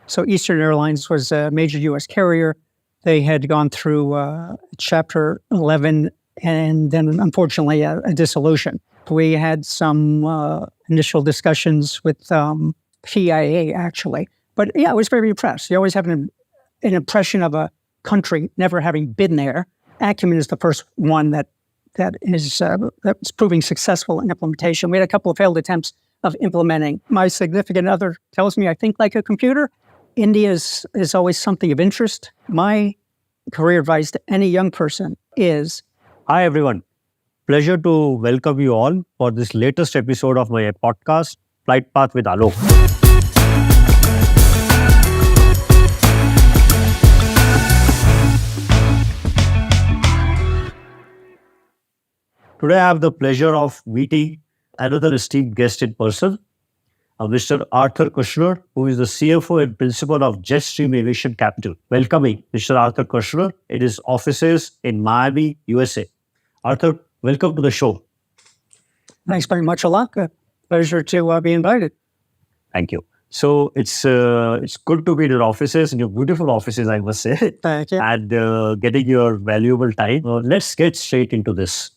So Eastern Airlines was a major U.S. carrier. They had gone through Chapter 11 and then, unfortunately, a dissolution. We had some initial discussions with PIA, actually. But yeah, I was very impressed. You always have an impression of a country never having been there. Acumen is the first one that's proving successful in implementation. We had a couple of failed attempts of implementing. My significant other tells me I think like a computer. India is always something of interest. My career advice to any young person is... Hi, everyone. Pleasure to welcome you all for this latest episode of my podcast, Flightpath with Alok. Today, I have the pleasure of meeting another esteemed guest in person, Mr. Arthur Kushner, who is the CFO and principal of Jetstream Aviation Capital. Welcoming Mr. Arthur Kushner in his offices in Miami, USA. Arthur, welcome to the show. Thanks very much, Alok. Pleasure to be invited. Thank you. So it's good to be in your offices, in your beautiful offices, I must say. Thank you. And getting your valuable time. Let's get straight into this,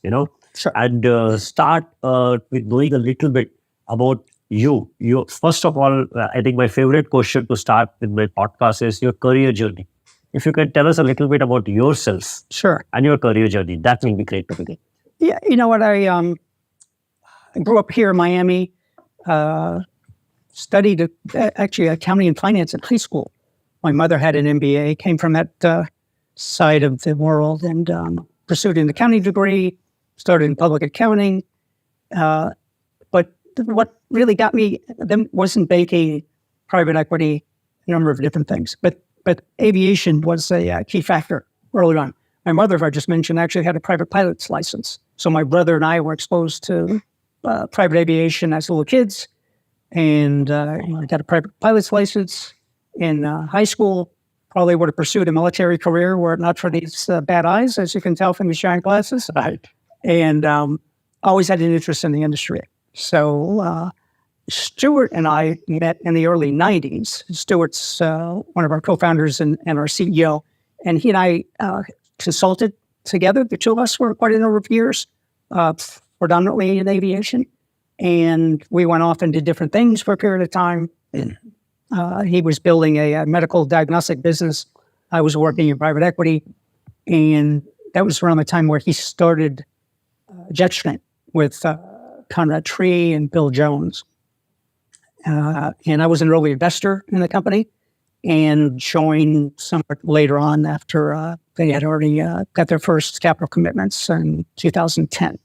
Sure. And start with knowing a little bit about you. First of all, I think my favorite question to start with my podcast is your career journey. If you can tell us a little bit about yourself, Sure, and your career journey, that will be great to begin. Yeah, you know what? I grew up here in Miami, studied actually accounting and finance in high school. My mother had an MBA, came from that side of the world, and pursued an accounting degree, started in public accounting. But what really got me then wasn't banking, private equity, a number of different things. But aviation was a key factor early on. My mother, if I just mentioned, actually had a private pilot's license. So my brother and I were exposed to private aviation as little kids. And I got a private pilot's license in high school. Probably would have pursued a military career were it not for these bad eyes, as you can tell from these giant glasses. Right. And always had an interest in the industry. So Stuart and I met in the early 90s. Stuart's one of our co-founders and our CEO. And he and I consulted together. The two of us for quite a number of years, predominantly in aviation. And we went off and did different things for a period of time. He was building a medical diagnostic business. I was working in private equity. And that was around the time where he started Jetstream with Conrad Tree and Bill Jones. And I was an early investor in the company and joined somewhat later on after they had already got their first capital commitments in 2010.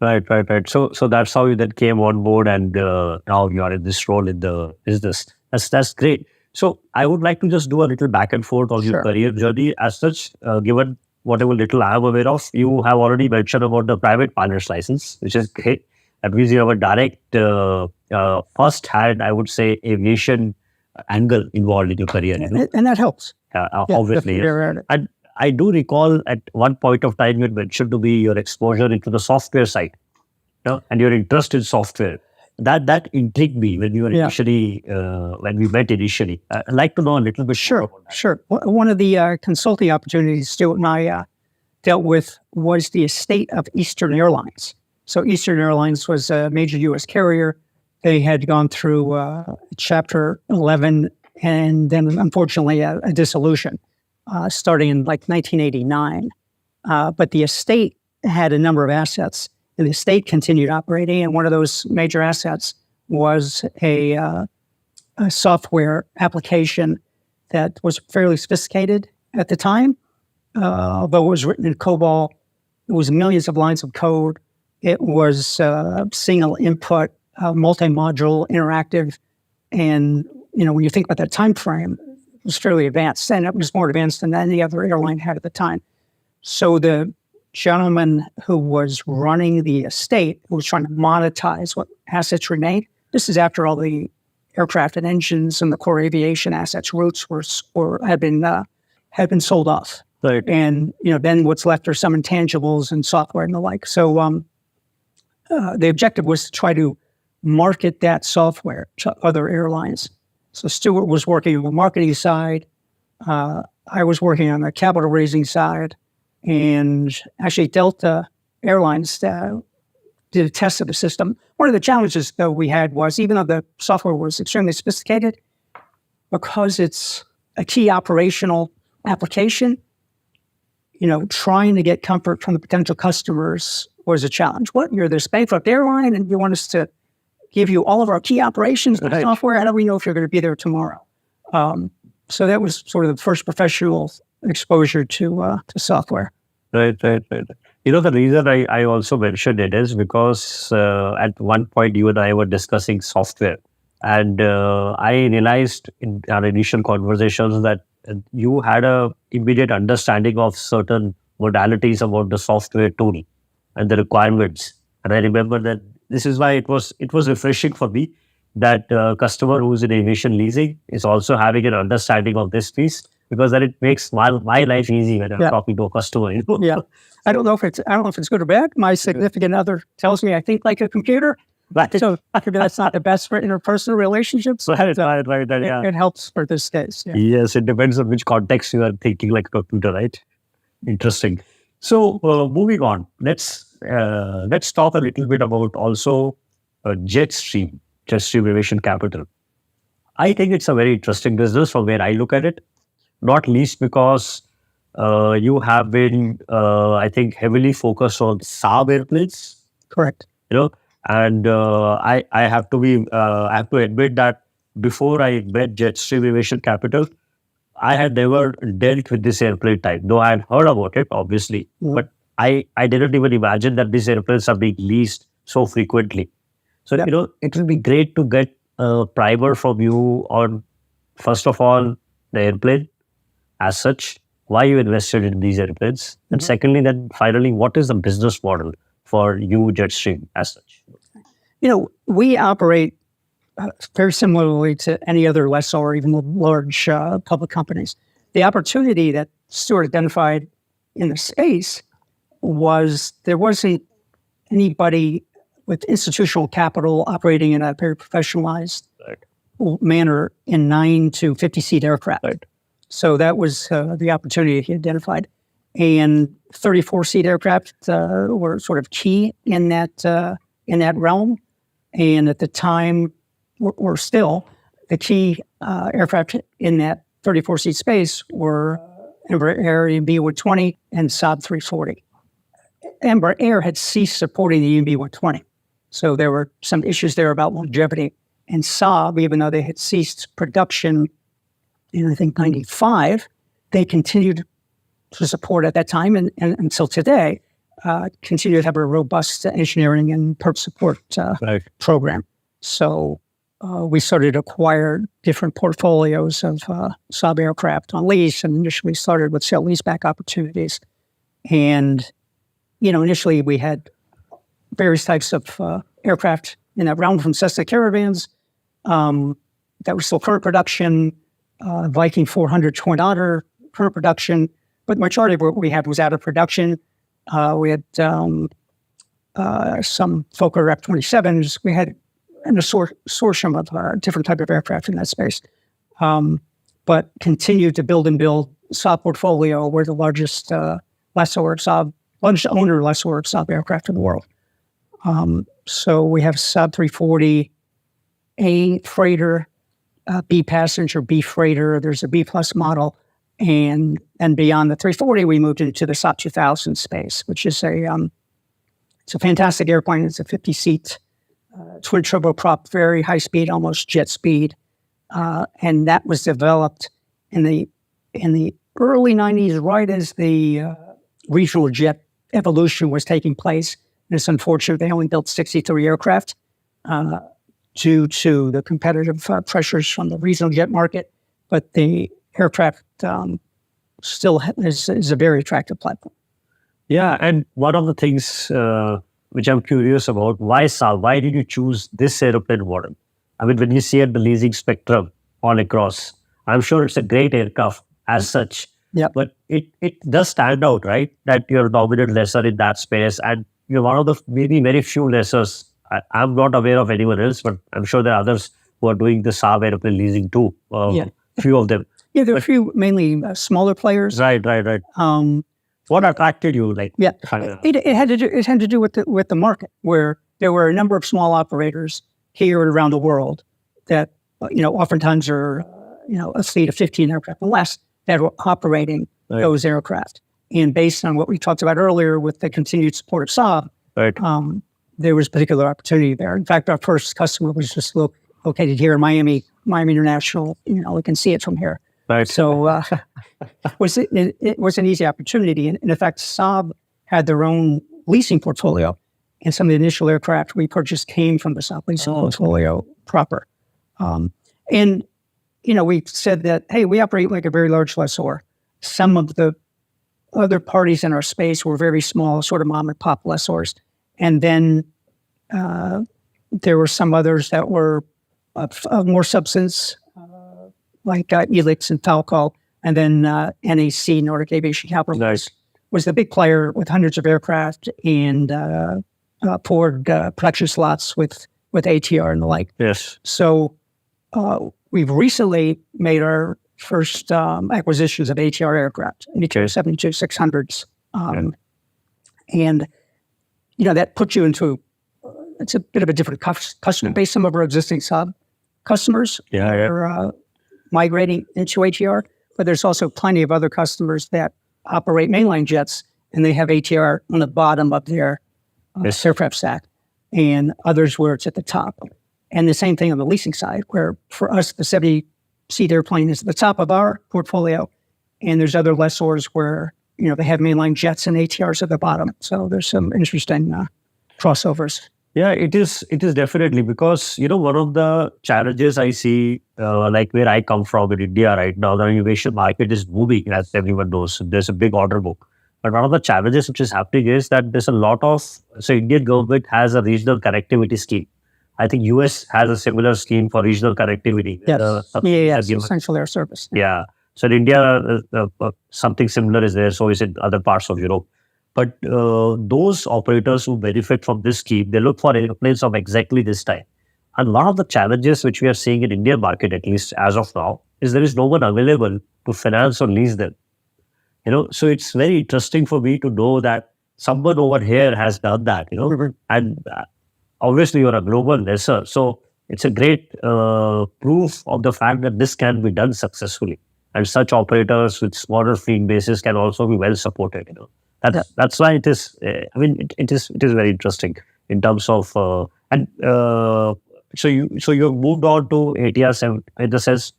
Right. So that's how you then came on board, and now you are in this role in the business. That's great. So I would like to just do a little back and forth on your career journey as such, given whatever little I am aware of. You have already mentioned about the private pilot's license, which is great. That means you have a direct, first-hand, I would say, aviation angle involved in your career. And that helps. Obviously. Yes. And I do recall at one point of time you had mentioned to me your exposure into the software side, and your interest in software. That intrigued me when you were initially, when we met initially. I'd like to know a little bit more about that. Sure. One of the consulting opportunities Stuart and I dealt with was the estate of Eastern Airlines. So Eastern Airlines was a major U.S. carrier. They had gone through Chapter 11 and then, unfortunately, a dissolution starting in like 1989. But the estate had a number of assets, and the estate continued operating. And one of those major assets was a software application that was fairly sophisticated at the time. Although it was written in COBOL, it was millions of lines of code. It was single input, multi-module, interactive. And, when you think about that time frame, it was fairly advanced. And it was more advanced than any other airline had at the time. So the gentleman who was running the estate, who was trying to monetize what assets remained, this is after all the aircraft and engines and the core aviation assets, routes had been sold off. Right. And, then what's left are some intangibles and software and the like. So the objective was to try to market that software to other airlines. So Stuart was working on the marketing side. I was working on the capital raising side. And actually, Delta Airlines did a test of the system. One of the challenges, though, we had was, even though the software was extremely sophisticated, because it's a key operational application, trying to get comfort from the potential customers was a challenge. What, you're this bankrupt airline and you want us to give you all of our key operations and software? How do we know if you're going to be there tomorrow? So that was sort of the first professional exposure to software. Right. The reason I also mentioned it is because at one point you and I were discussing software, and I realized in our initial conversations that you had a immediate understanding of certain modalities about the software tool and the requirements. And I remember that this is why it was refreshing for me that customer who's in aviation leasing is also having an understanding of this piece, because then it makes my life easy when I'm talking to a customer. Yeah, I don't know if it's good or bad. My significant other tells me I think like a computer. Right. So maybe that's not the best for interpersonal relationships. Right. It helps for this case. Yeah. Yes, it depends on which context you are thinking like a computer, right? Interesting. So moving on, let's talk a little bit about also Jetstream Aviation Capital. I think it's a very interesting business from where I look at it, not least because you have been, I think, heavily focused on Saab airplanes. Correct. And I have to admit that before I met Jetstream Aviation Capital, I had never dealt with this airplane type, though I had heard about it, obviously. But I didn't even imagine that these airplanes are being leased so frequently. So, it will be great to get a primer from you on, first of all, the airplane as such, why you invested in these airplanes, and secondly, then finally, what is the business model for you, Jetstream, as such? We operate very similarly to any other lessor or even the large public companies. The opportunity that Stuart identified in the space was there wasn't anybody with institutional capital operating in a very professionalized manner in 9 to 50-seat aircraft. Right. So that was the opportunity he identified. And 34-seat aircraft were sort of key in that realm. And at the time, were still the key aircraft in that 34-seat space were Embraer EMB-120 and Saab 340. Embraer had ceased supporting the EMB-120. So there were some issues there about longevity. And Saab, even though they had ceased production in, I think, 95, they continued to support at that time and until today, continue to have a robust engineering and part support program. So we started to acquire different portfolios of Saab aircraft on lease, and initially started with sale leaseback opportunities. And, initially we had various types of aircraft in that realm, from Cessna Caravans that were still current production, Viking 400 Twin Otter current production, but the majority of what we had was out of production. We had some Fokker F-27s. We had an assortment of different type of aircraft in that space, but continued to build Saab portfolio. We're the largest largest owner lessor of Saab aircraft in the world. So we have Saab 340, A freighter, B passenger, B freighter. There's a B plus model. And beyond the 340, we moved into the Saab 2000 space, which is it's a fantastic airplane. It's a 50-seat twin turboprop, very high speed, almost jet speed, and that was developed in the early 90s, right as the regional jet evolution was taking place. And it's unfortunate they only built 63 aircraft due to the competitive pressures from the regional jet market, but the aircraft still is a very attractive platform. Yeah, and one of the things which I'm curious about, why Saab? Why did you choose this aeroplane model? I mean, when you see at the leasing spectrum all across, I'm sure it's a great aircraft as such. Yeah. But it does stand out, right? That you're a dominant lessor in that space, and you're one of the maybe very few lessors. I'm not aware of anyone else, but I'm sure there are others who are doing the Saab airplane leasing too. Few of them. Yeah, there are a few mainly smaller players. Right. What attracted you? It had to do with the market, where there were a number of small operators here and around the world that oftentimes are a fleet of 15 aircraft or less that were operating those aircraft. And based on what we talked about earlier with the continued support of Saab, there was particular opportunity there. In fact, our first customer was just located here in Miami International. We can see it from here. Right. So it was an easy opportunity. And in fact, Saab had their own leasing portfolio. And some of the initial aircraft we purchased came from the Saab leasing portfolio proper. And we said that, hey, we operate like a very large lessor. Some of the other parties in our space were very small, sort of mom and pop lessors. And then there were some others that were of more substance, like Elix and Falco, and then NAC, Nordic Aviation Capital, was the big player with hundreds of aircraft and poured production slots with ATR and the like. Yes. So we've recently made our first acquisitions of ATR aircraft, ATR 72-600s. And, that puts you into, it's a bit of a different customer base. Some of our existing Saab customers are migrating into ATR, but there's also plenty of other customers that operate mainline jets, and they have ATR on the bottom of their aircraft stack, and others where it's at the top. And the same thing on the leasing side, where for us, the 70-seat airplane is at the top of our portfolio, and there's other lessors where, they have mainline jets and ATRs at the bottom. So there's some interesting crossovers. Yeah, it is definitely, because, one of the challenges I see, like where I come from in India right now, the aviation market is booming, as everyone knows. There's a big order book. But one of the challenges which is happening is that there's a lot of, Indian government has a regional connectivity scheme. I think US has a similar scheme for regional connectivity. Yes, Essential Air Service. Yeah. So in India, something similar is there. So is in other parts of Europe. But those operators who benefit from this scheme, they look for airplanes of exactly this type. And one of the challenges which we are seeing in Indian market, at least as of now, is there is no one available to finance or lease them. So it's very interesting for me to know that someone over here has done that, and obviously you're a global lessor. So it's a great proof of the fact that this can be done successfully. And such operators with smaller fleet bases can also be well supported, That's why it is. It is very interesting in terms of so you moved on to ATR 7 in the sense.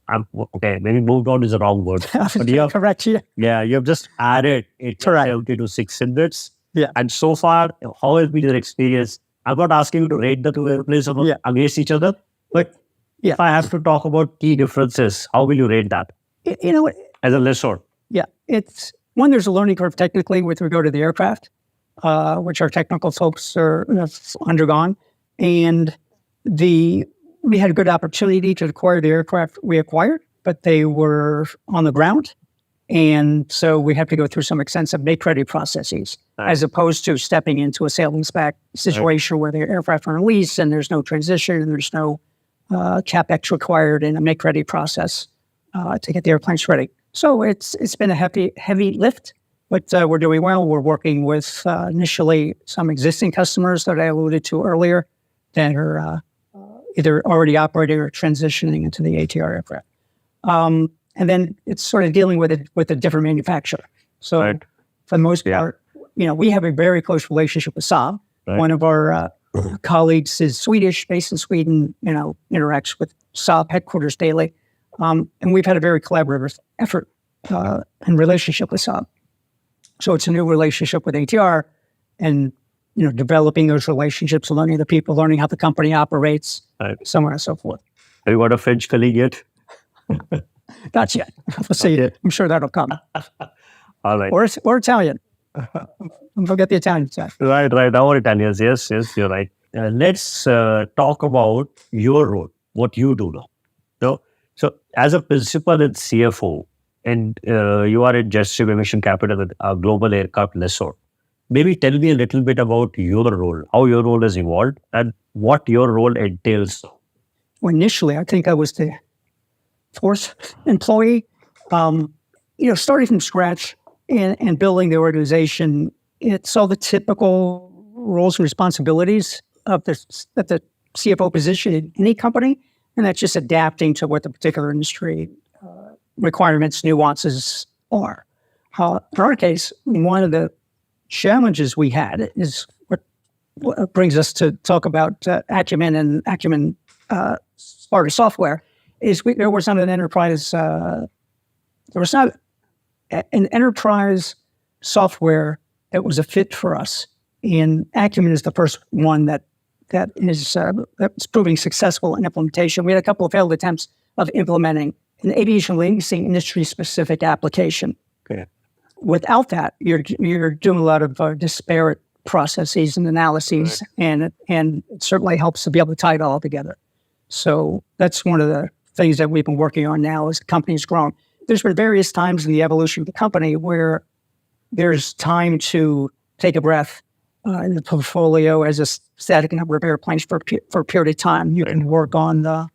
Maybe moved on is the wrong word. But you have, correct. Yeah, you have just added ATR 70 to 600s. Yeah. And so far, how has been your experience? I'm not asking you to rate the two airplanes against each other, but if I have to talk about key differences, how will you rate that? As a lessor. Yeah, it's. One, there's a learning curve technically with regard to the aircraft, which our technical folks have undergone. And we had a good opportunity to acquire the aircraft we acquired, but they were on the ground. And so we have to go through some extensive make-ready processes, as opposed to stepping into a sale-leaseback situation where the aircraft are on lease and there's no transition and there's no CapEx required in a make-ready process to get the airplanes ready. So it's been a heavy lift, but we're doing well. We're working with initially some existing customers that I alluded to earlier that are either already operating or transitioning into the ATR aircraft. And then it's sort of dealing with a different manufacturer. So for the most part, we have a very close relationship with Saab. One of our colleagues is Swedish, based in Sweden, interacts with Saab headquarters daily. And we've had a very collaborative effort and relationship with Saab. So it's a new relationship with ATR, and developing those relationships, learning the people, learning how the company operates, so on and so forth. Have you got a French colleague yet? Not yet. We'll see. I'm sure that'll come. All right. Or Italian. Don't forget the Italian side. Right. Our Italians. Yes, you're right. Let's talk about your role, what you do now. So as a principal and CFO, and you are at Jetstream Aviation Capital, a global aircraft lessor, maybe tell me a little bit about your role, how your role has evolved, and what your role entails. initially, I think I was the fourth employee. Starting from scratch and building the organization, it's all the typical roles and responsibilities of the CFO position in any company, and that's just adapting to what the particular industry requirements, nuances are. In our case, one of the challenges we had is what brings us to talk about Acumen and Acumen Smarter Software. There was not an enterprise. There was not an enterprise software that was a fit for us, and Acumen is the first one that's proving successful in implementation. We had a couple of failed attempts of implementing an aviation legacy industry-specific application. Okay. Without that, you're doing a lot of disparate processes and analyses, right. and it certainly helps to be able to tie it all together. So that's one of the things that we've been working on now as the company's grown. There's been various times in the evolution of the company where there's time to take a breath in the portfolio as a static number of airplanes for a period of time. You can work on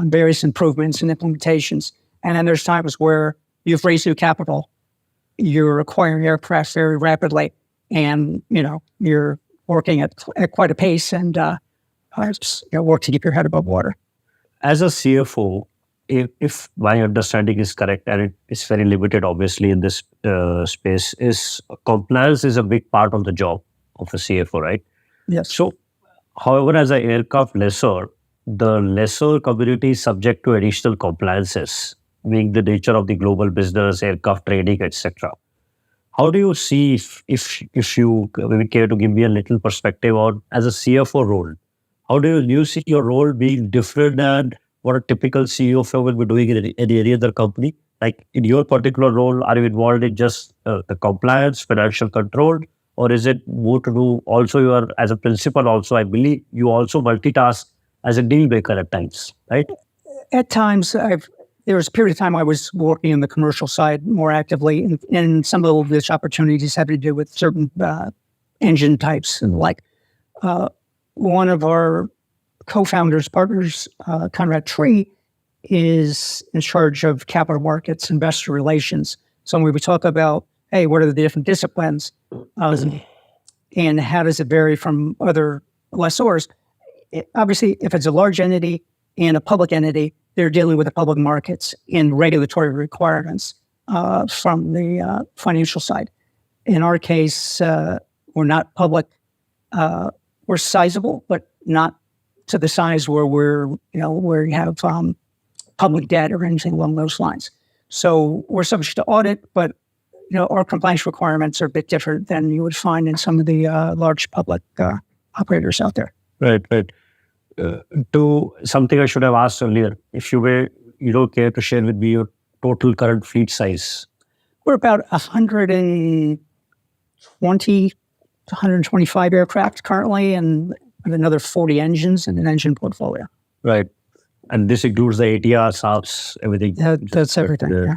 various improvements and implementations. And then there's times where you've raised new capital, you're acquiring aircraft very rapidly, and you're working at quite a pace and work to keep your head above water. As a CFO, if my understanding is correct, and it's very limited, obviously, in this space, is compliance is a big part of the job of a CFO, right? Yes. So, however, as an aircraft lessor, the lessor community is subject to additional compliances, being the nature of the global business, aircraft trading, etc. How do you see, if you maybe care to give me a little perspective on, as a CFO role, how do you see your role being different than what a typical CFO will be doing in any other company? Like in your particular role, are you involved in just the compliance, financial control, or is it more to do also you are, as a principal also, I believe you also multitask as a deal maker at times, right? At times, there was a period of time I was working on the commercial side more actively, and some of those opportunities had to do with certain engine types and like. One of our co-founders, partners, Conrad Tree, is in charge of capital markets, investor relations. So when we talk about, hey, what are the different disciplines, and how does it vary from other lessors? Obviously, if it's a large entity and a public entity, they're dealing with the public markets and regulatory requirements from the financial side. In our case, we're not public. We're sizable, but not to the size where where you have public debt or anything along those lines. So we're subject to audit, but our compliance requirements are a bit different than you would find in some of the large public operators out there. Right. To something I should have asked earlier, if you were, care to share with me your total current fleet size? We're about 120 to 125 aircraft currently, and another 40 engines in an engine portfolio. Right. And this includes the ATR, SAPs, everything? That's everything, yeah.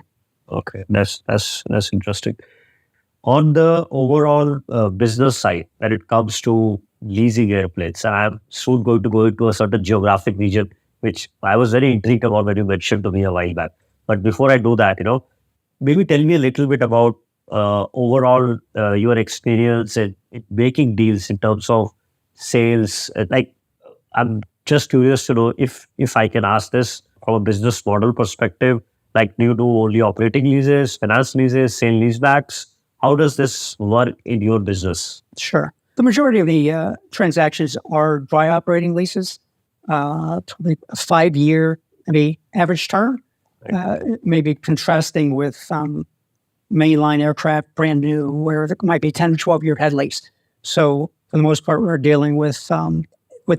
Okay, that's interesting. On the overall business side, when it comes to leasing airplanes, and I'm soon going to go into a certain geographic region, which I was very intrigued about when you mentioned to me a while back. But before I do that, maybe tell me a little bit about overall your experience in making deals in terms of sales. I'm just curious to know if I can ask this from a business model perspective. Like, do you do only operating leases, finance leases, sale leasebacks? How does this work in your business? Sure. The majority of the transactions are dry operating leases, 5-year, maybe average term, maybe contrasting with mainline aircraft, brand new, where it might be 10 to 12-year head lease. So for the most part, we're dealing with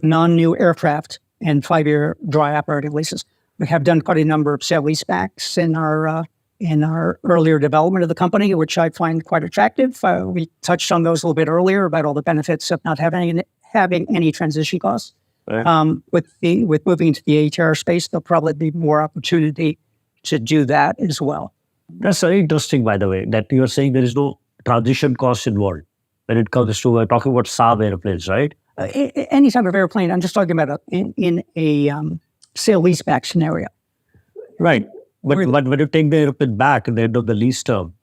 non-new aircraft and 5-year dry operating leases. We have done quite a number of sale leasebacks in our earlier development of the company, which I find quite attractive. We touched on those a little bit earlier about all the benefits of not having any transition costs. Right. With moving into the ATR space, there'll probably be more opportunity to do that as well. That's very interesting, by the way, that you are saying there is no transition cost involved when it comes to talking about Saab airplanes, right? Any type of airplane. I'm just talking about in a sale leaseback scenario. Right. But when you take the airplane back at the end of the lease term,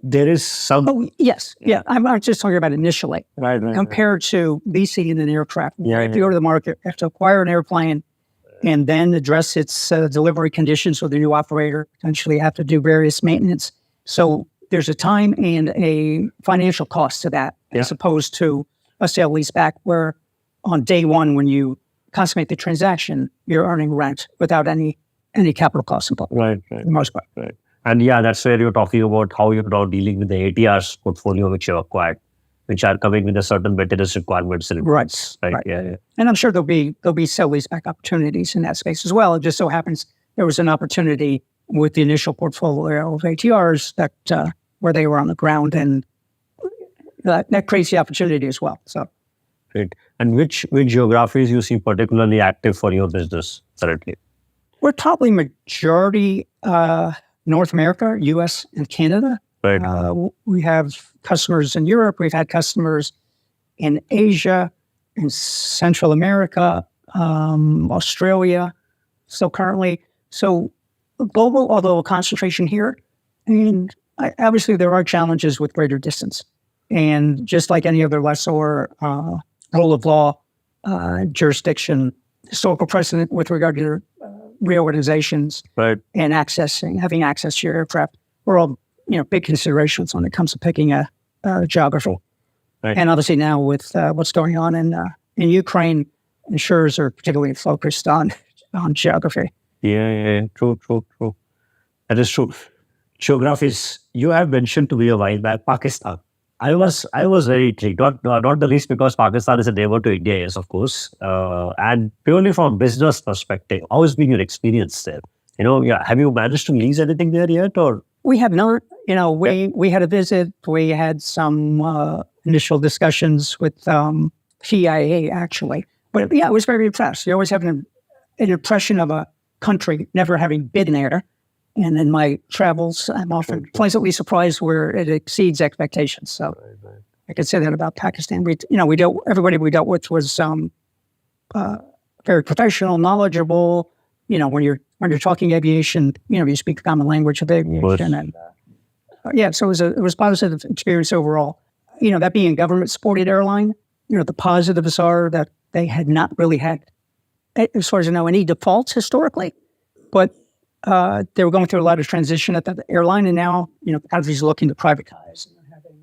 there is some... Oh, yes. Yeah. I'm just talking about initially. Right. Compared to leasing in an aircraft. Yeah, if you go to the market, you have to acquire an airplane and then address its delivery conditions with a new operator, potentially have to do various maintenance. So there's a time and a financial cost to that, as opposed to a sale leaseback where on day one, when you consummate the transaction, you're earning rent without any capital costs involved. Right. For the most part. Right. And that's where you're talking about how you're now dealing with the ATRs portfolio which you acquired, which are coming with a certain maintenance requirements. Right. Yeah. And I'm sure there'll be sale leaseback opportunities in that space as well. It just so happens there was an opportunity with the initial portfolio of ATRs that where they were on the ground, and that creates the opportunity as well. So, great. And which geographies you see particularly active for your business currently? We're probably majority North America, U.S. and Canada. Right. We have customers in Europe. We've had customers in Asia, in Central America, Australia. So global, although a concentration here. And obviously there are challenges with greater distance. And just like any other lessor, rule of law, jurisdiction, historical precedent with regard to reorganizations, right, and having access to your aircraft are all big considerations when it comes to picking a geography. Right. And obviously now with what's going on in Ukraine, insurers are particularly focused on geography. Yeah. True. That is true. Geographies. You have mentioned to me a while back Pakistan. I was very intrigued, not the least because Pakistan is a neighbor to India, yes, of course, and purely from a business perspective. How has been your experience there? Have you managed to lease anything there yet, or? We have not. We had a visit. We had some initial discussions with CIA, actually. But yeah, I was very impressed. You always have an impression of a country never having been there. And in my travels, I'm often pleasantly surprised where it exceeds expectations. So right. I could say that about Pakistan. Everybody we dealt with was very professional, knowledgeable. When you're talking aviation, you speak the common language of aviation, and so it was a positive experience overall. That being a government-supported airline, the positives are that they had not really had, as far as I know, any defaults historically, but they were going through a lot of transition at the airline, and now, countries looking to privatize and having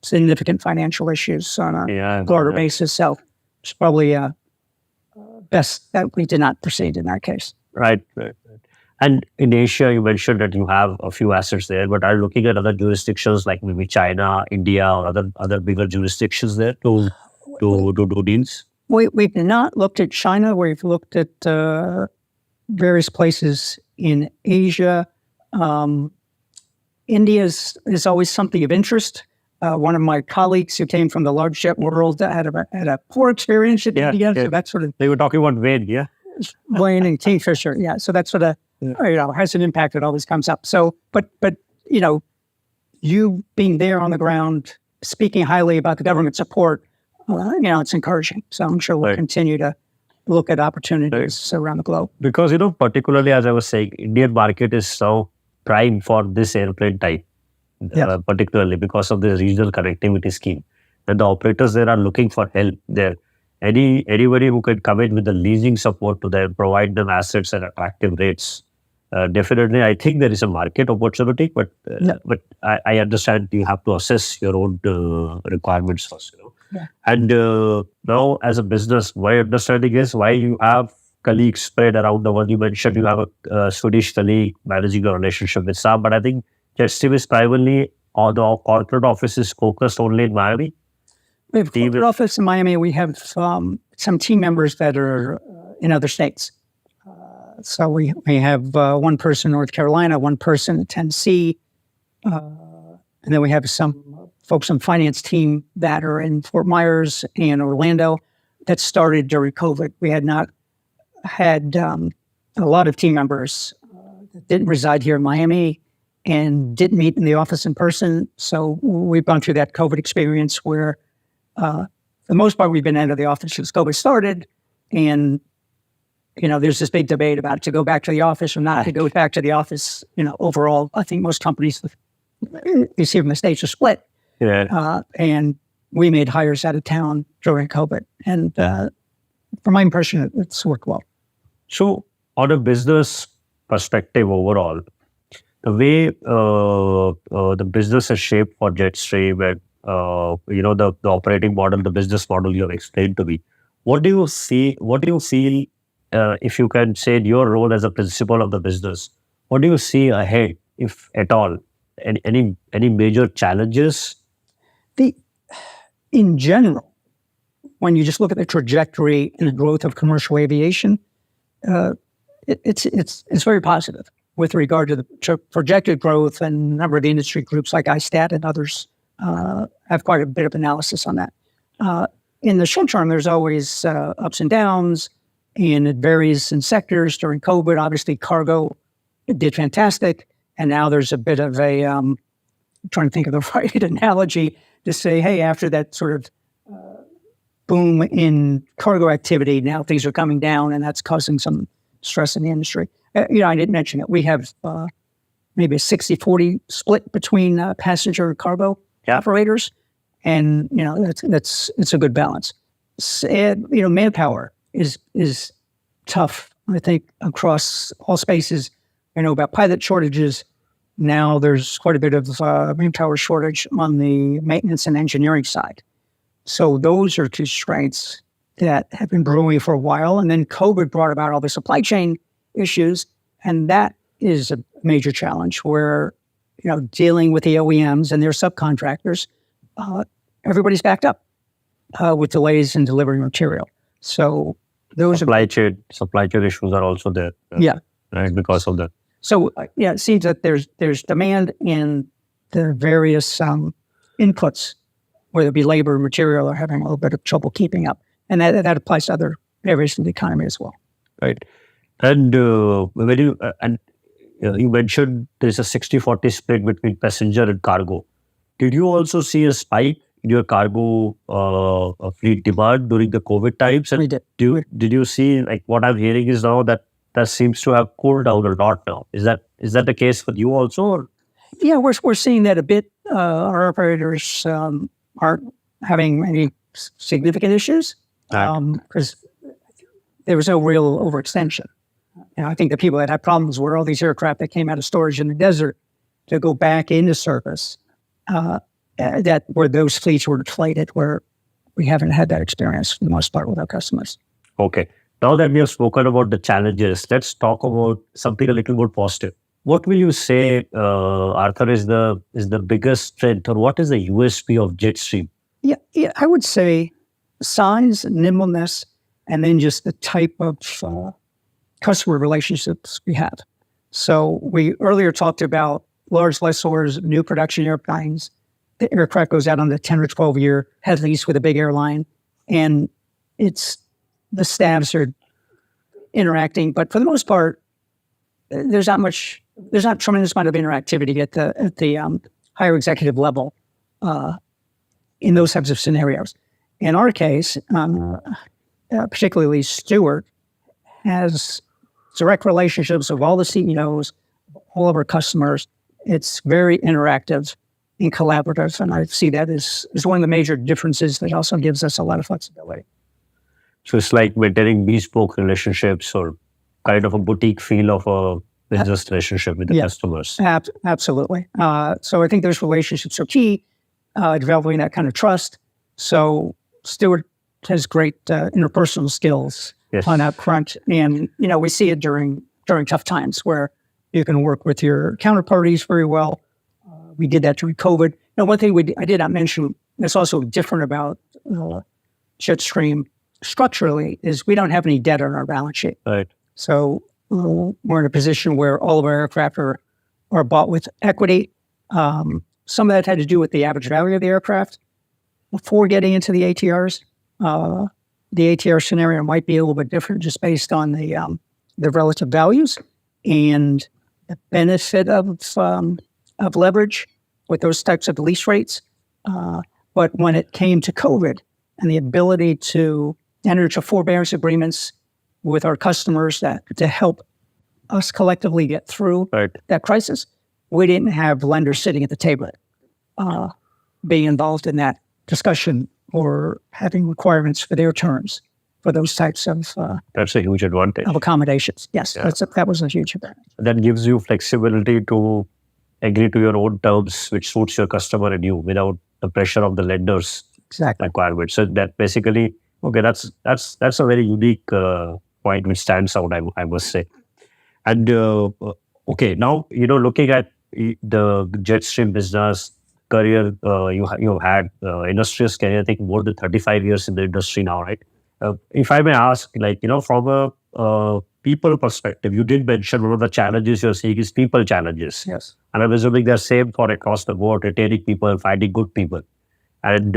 significant financial issues on a broader basis. So it's probably best that we did not proceed in that case. Right. And in Asia, you mentioned that you have a few assets there, but are you looking at other jurisdictions like maybe China, India, or other bigger jurisdictions there to do deals? We've not looked at China. We've looked at various places in Asia. India is always something of interest. One of my colleagues who came from the large jet world had a poor experience in India. So that's sort of... They were talking about Wayne, yeah? Wayne and Kingfisher, yeah. So that's sort of, has an impact. It always comes up. So, but you being there on the ground, speaking highly about the government support, it's encouraging. So I'm sure we'll continue to look at opportunities around the globe. Because, particularly as I was saying, Indian market is so prime for this airplane type, particularly because of the regional connectivity scheme. And the operators there are looking for help there. Anybody who can come in with the leasing support to them, provide them assets at attractive rates. Definitely, I think there is a market opportunity, but I understand you have to assess your own requirements first. Yeah. And now, as a business, my understanding is why you have colleagues spread around the world. You mentioned you have a Swedish colleague managing a relationship with Sam, but I think Jetstream is primarily, or the corporate office is focused only in Miami. We have a corporate office in Miami. We have some team members that are in other states. So we have one person in North Carolina, one person in Tennessee, and then we have some folks on the finance team that are in Fort Myers and Orlando that started during COVID. We had not had a lot of team members that didn't reside here in Miami and didn't meet in the office in person. So we've gone through that COVID experience where for the most part, we've been out of the office since COVID started, and there's this big debate about to go back to the office or not to go back to the office. Overall, I think most companies, you see from the States, are split. Yeah. And we made hires out of town during COVID. And from my impression, it's worked well. So on a business perspective overall, the way the business is shaped for Jetstream and the operating model, the business model you have explained to me, what do you see? What do you feel? If you can say in your role as a principal of the business, what do you see ahead, if at all? Any major challenges? In general, when you just look at the trajectory and the growth of commercial aviation, it's very positive with regard to the projected growth, and a number of the industry groups like ISTAT and others have quite a bit of analysis on that. In the short term, there's always ups and downs, and it varies in sectors. During COVID, obviously, cargo did fantastic, and now there's a bit of a, I'm trying to think of the right analogy to say, hey, after that sort of boom in cargo activity, now things are coming down, and that's causing some stress in the industry. I didn't mention it. We have maybe a 60-40 split between passenger and cargo operators, and it's a good balance. Manpower is tough, I think, across all spaces. I know about pilot shortages. Now there's quite a bit of manpower shortage on the maintenance and engineering side. So those are constraints that have been brewing for a while. And then COVID brought about all the supply chain issues. And that is a major challenge where, dealing with the OEMs and their subcontractors, everybody's backed up with delays in delivering material. So those supply chain issues are also there. Right, because of that. So it seems that there's demand in the various inputs, whether it be labor or material, are having a little bit of trouble keeping up. And that applies to other areas of the economy as well. Right. And when you mentioned there's a 60-40 split between passenger and cargo. Did you also see a spike in your cargo fleet demand during the COVID times? And we did. Did you see, like what I'm hearing is now that seems to have cooled down a lot now. Is that the case for you also? Or? Yeah, we're seeing that a bit. Our operators aren't having any significant issues because there was no real overextension. I think the people that had problems were all these aircraft that came out of storage in the desert to go back into service. That where those fleets were deflated, where we haven't had that experience for the most part with our customers. Okay. Now that we have spoken about the challenges, let's talk about something a little more positive. What will you say, Arthur, is the biggest strength, or what is the USP of Jetstream? Yeah, I would say size, nimbleness, and then just the type of customer relationships we have. So we earlier talked about large lessors, new production airplanes. The aircraft goes out on the 10 or 12-year head lease with a big airline, and the staffs are interacting, but for the most part, there's not a tremendous amount of interactivity at the higher executive level in those types of scenarios. In our case, particularly Stuart has direct relationships with all the CEOs, all of our customers. It's very interactive and collaborative, and I see that as one of the major differences that also gives us a lot of flexibility. So it's like maintaining bespoke relationships or kind of a boutique feel of a business relationship with the customers. Absolutely. So I think those relationships are key, developing that kind of trust. So Stuart has great interpersonal skills on that front. And, we see it during tough times where you can work with your counterparties very well. We did that during COVID. Now, one thing I did not mention that's also different about Jetstream structurally is we don't have any debt on our balance sheet. Right. So we're in a position where all of our aircraft are bought with equity. Some of that had to do with the average value of the aircraft. Before getting into the ATRs, the ATR scenario might be a little bit different just based on the relative values and the benefit of leverage with those types of lease rates. But when it came to COVID and the ability to enter into forbearance agreements with our customers to help us collectively get through that crisis. We didn't have lenders sitting at the table being involved in that discussion or having requirements for their terms for those types of that's a huge advantage of accommodations. Yes, that was a huge advantage. That gives you flexibility to agree to your own terms, which suits your customer and you, without the pressure of the lenders' requirements. So that basically, that's a very unique point which stands out, I must say. And now looking at the Jetstream business career, you've had illustrious career, I think more than 35 years in the industry now, right? If I may ask, from a people perspective, you did mention one of the challenges you're seeing is people challenges. Yes. And I'm assuming they're same for across the board, retaining people, finding good people. And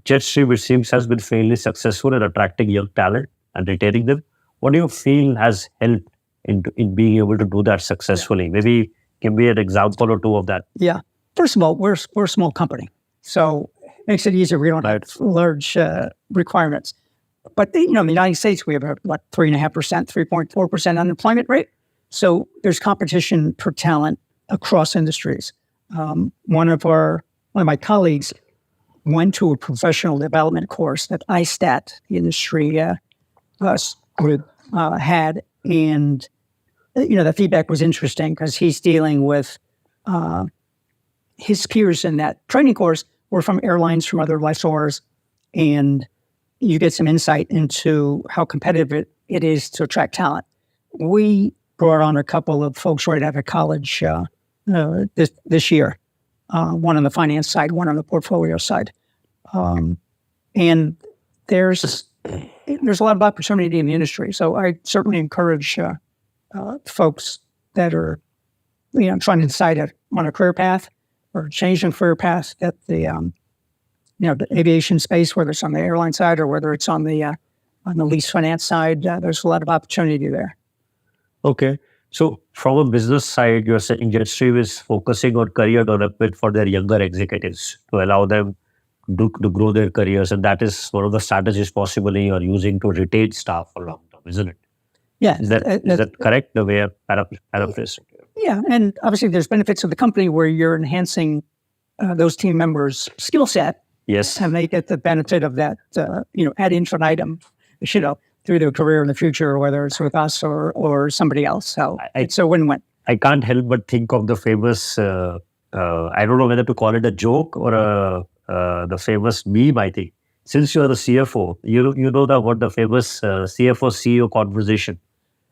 Jetstream, it seems, has been fairly successful in attracting young talent and retaining them. What do you feel has helped in being able to do that successfully? Maybe give me an example or two of that. Yeah. First of all, we're a small company, so it makes it easier. We don't have large requirements. But in the United States, we have a 3.5%, 3.4% unemployment rate. So there's competition for talent across industries. One of my colleagues went to a professional development course that ISTAT, the industry, had, and the feedback was interesting because he's dealing with his peers in that training course were from airlines, from other lessors, and you get some insight into how competitive it is to attract talent. We brought on a couple of folks right out of college this year, one on the finance side, one on the portfolio side. And there's a lot of opportunity in the industry. So I certainly encourage folks that are trying to decide on a career path or changing career path that the aviation space, whether it's on the airline side or whether it's on the lease finance side, there's a lot of opportunity there. Okay. So from a business side, you're saying Jetstream is focusing on career development for their younger executives to allow them to grow their careers. And that is one of the strategies possibly you're using to retain staff for long term, isn't it? Yeah. Is that correct, the way I paraphrase? Yeah. And obviously there's benefits of the company where you're enhancing those team members' skill set. Yes. And they get the benefit of that, ad infinitum, through their career in the future, whether it's with us or somebody else. So it's a win-win. I can't help but think of the famous, I don't know whether to call it a joke or the famous meme, I think. Since you're the CFO, you know what the famous CFO-CEO conversation.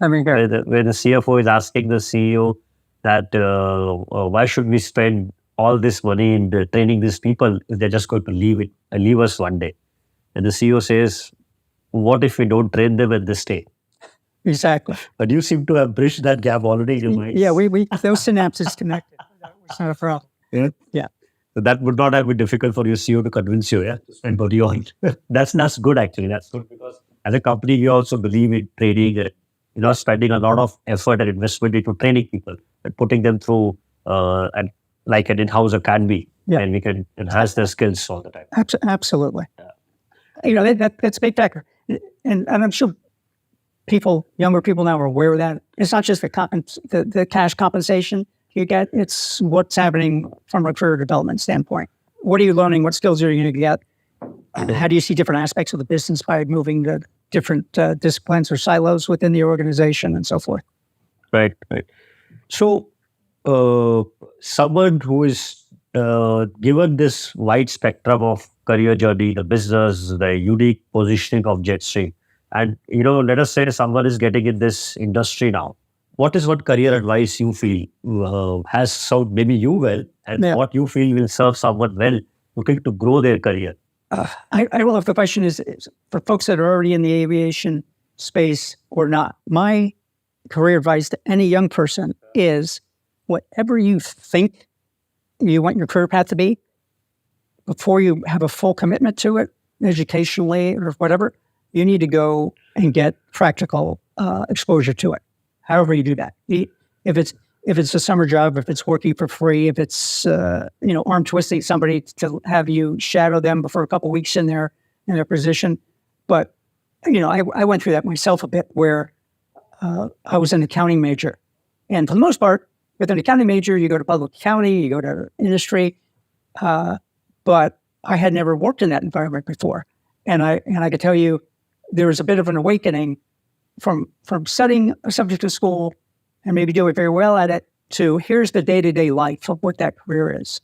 I mean, where the CFO is asking the CEO that why should we spend all this money in training these people if they're just going to leave us one day? And the CEO says, what if we don't train them at this day? Exactly. But you seem to have bridged that gap already in your mind. Yeah, we those synapses connected. It's not a problem. Yeah. So that would not have been difficult for your CEO to convince you, to spend money on. That's good actually. That's good because as a company, we also believe in training and spending a lot of effort and investment into training people and putting them through and like an in-house academy, and we can enhance their skills all the time. Absolutely. Yeah. That's a big factor. And I'm sure younger people now are aware of that. It's not just the cash compensation you get, it's what's happening from a career development standpoint. What are you learning? What skills are you going to get? How do you see different aspects of the business by moving to different disciplines or silos within the organization and so forth? Right. So, someone who is given this wide spectrum of career journey, the business, the unique positioning of Jetstream, and let us say someone is getting in this industry now. What is what career advice you feel has served maybe you well, and what you feel will serve someone well looking to grow their career? I don't know if the question is for folks that are already in the aviation space or not. My career advice to any young person is whatever you think you want your career path to be, before you have a full commitment to it, educationally or whatever, you need to go and get practical exposure to it. However you do that. If it's a summer job, if it's working for free, if it's arm twisting somebody to have you shadow them for a couple of weeks in their position, but I went through that myself a bit where I was an accounting major. And for the most part, with an accounting major, you go to public accounting, you go to industry. But I had never worked in that environment before. And I could tell you there was a bit of an awakening from studying a subject in school and maybe doing very well at it to here's the day-to-day life of what that career is.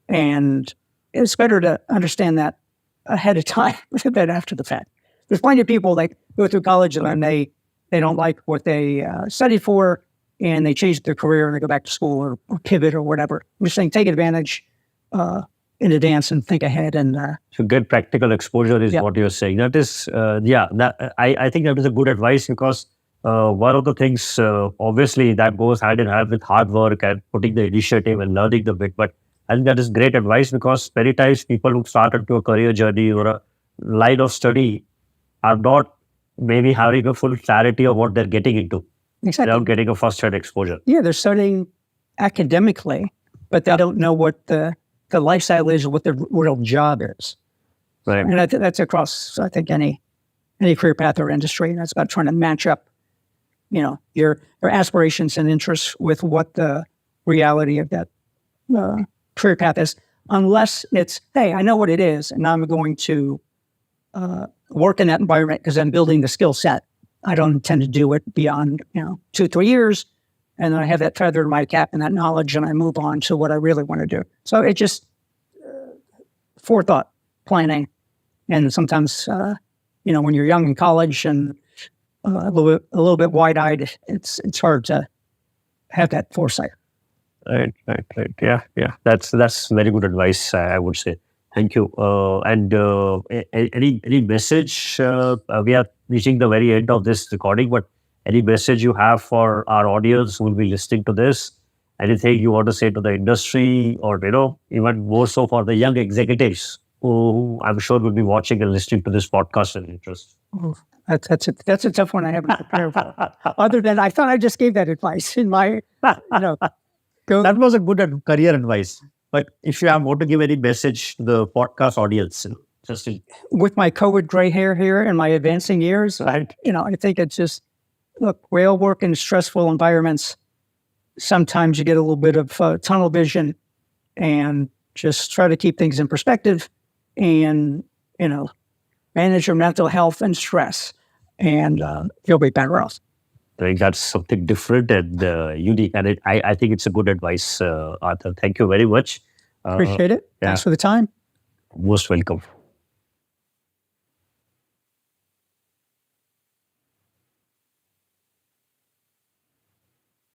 And it's better to understand that ahead of time than after the fact. There's plenty of people that go through college and they don't like what they studied for and they change their career and they go back to school or pivot or whatever. I'm just saying take advantage in advance and think ahead. And so get practical exposure is what you're saying. That is, I think that is a good advice because one of the things, obviously, that goes hand in hand with hard work and putting the initiative and learning the bit. But I think that is great advice because many times people who start into a career journey or a line of study are not maybe having a full clarity of what they're getting into. Exactly. Without getting a first-hand exposure. Yeah, they're studying academically, but they don't know what the lifestyle is or what the real job is. Right. And that's across, I think, any career path or industry. And that's about trying to match up, your aspirations and interests with what the reality of that career path is. Unless it's, hey, I know what it is, and I'm going to work in that environment because I'm building the skill set. I don't intend to do it beyond, 2-3 years. And then I have that feather in my cap and that knowledge, and I move on to what I really want to do. So it just forethought, planning. And sometimes, when you're young in college and a little bit wide-eyed, it's hard to have that foresight. Right. Yeah. That's very good advice, I would say. Thank you. And any message? We are reaching the very end of this recording, but any message you have for our audience who will be listening to this? Anything you want to say to the industry, or even more so for the young executives who I'm sure will be watching and listening to this podcast and interest? That's a tough one I haven't prepared for. Other than I thought I just gave that advice in my, That was a good career advice. But if you have more to give any message to the podcast audience, with my COVID gray hair here and my advancing years, I think it's just, look, we all work in stressful environments. Sometimes you get a little bit of tunnel vision and just try to keep things in perspective and, manage your mental health and stress, and you'll be better off. I think that's something different and unique. And I think it's a good advice, Arthur. Thank you very much. Appreciate it. Thanks for the time. Most welcome.